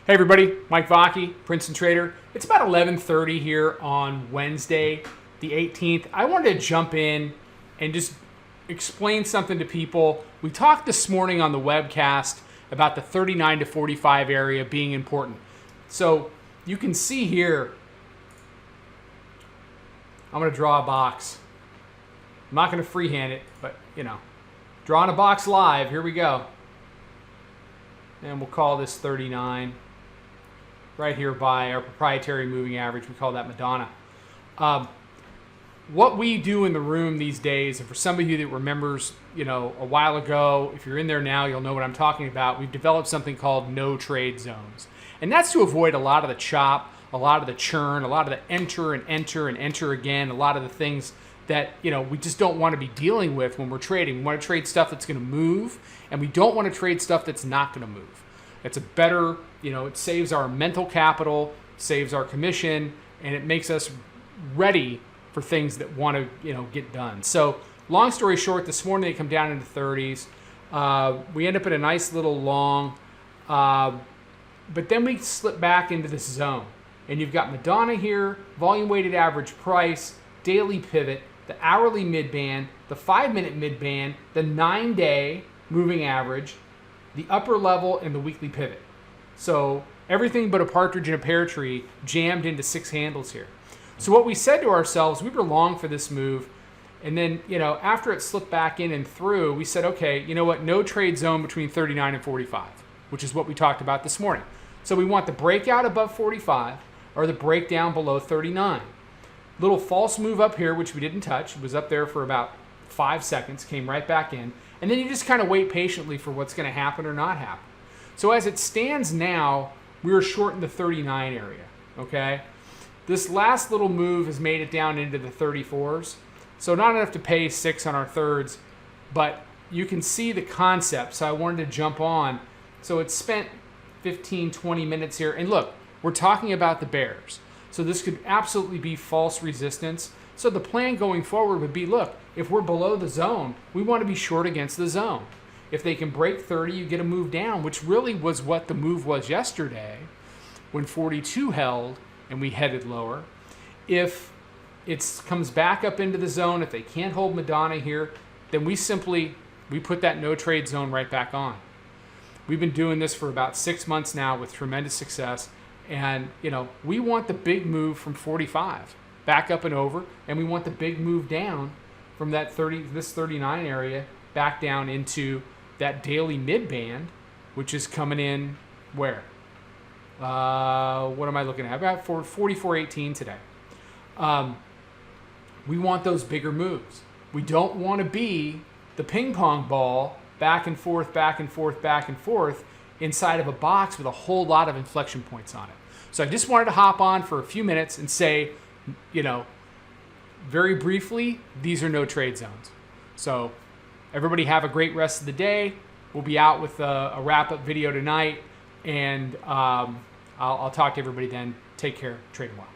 Hey everybody, Mike Vacchi, Princeton Trader. It's about 11:30 here on Wednesday, the 18th. I wanted to jump in and just explain something to people. We talked this morning on the webcast about the 39 to 45 area being important. So you can see here, I'm going to draw a box. I'm not going to freehand it, but drawing a box live. Here we go. And we'll call this 39. Right here by our proprietary moving average. We call that Madonna. What we do in the room these days, and for some of you that remembers, a while ago, if you're in there now, you'll know what I'm talking about. We've developed something called no trade zones. And that's to avoid a lot of the chop, a lot of the churn, a lot of the enter and enter and enter again, a lot of the things that, we just don't want to be dealing with when we're trading. We want to trade stuff that's going to move, and we don't want to trade stuff that's not going to move. It's a better, it saves our mental capital, saves our commission, and it makes us ready for things that want to, get done. So long story short, this morning they come down into 30s. We end up at a nice little long, but then we slip back into this zone. And you've got Madonna here, volume weighted average price, daily pivot, the hourly midband, the 5-minute midband, the 9-day moving average, the upper level, and the weekly pivot. So everything but a partridge in a pear tree jammed into 6 handles here. So what we said to ourselves, we were long for this move. And then, after it slipped back in and through, we said, okay, you know what? No trade zone between 39 and 45, which is what we talked about this morning. So we want the breakout above 45 or the breakdown below 39. Little false move up here, which we didn't touch. It was up there for about 5 seconds, came right back in. And then you just kind of wait patiently for what's going to happen or not happen. So as it stands now, we are short in the 39 area, okay? This last little move has made it down into the 34s. So not enough to pay 6 on our thirds, but you can see the concept. So I wanted to jump on. So it's spent 15, 20 minutes here. And look, we're talking about the bears. So this could absolutely be false resistance. So the plan going forward would be, look, if we're below the zone, we want to be short against the zone. If they can break 30, you get a move down, which really was what the move was yesterday when 42 held and we headed lower. If it comes back up into the zone, if they can't hold Madonna here, then we put that no trade zone right back on. We've been doing this for about 6 months now with tremendous success. And, we want the big move from 45 back up and over, and we want the big move down from that 39 area back down into that daily mid band, which is coming in where? What am I looking at? About 44.18 today. We want those bigger moves. We don't want to be the ping pong ball back and forth, back and forth, back and forth inside of a box with a whole lot of inflection points on it. So I just wanted to hop on for a few minutes and say, very briefly, these are no trade zones. So everybody have a great rest of the day. We'll be out with a wrap-up video tonight, and I'll talk to everybody then. Take care. Trade well.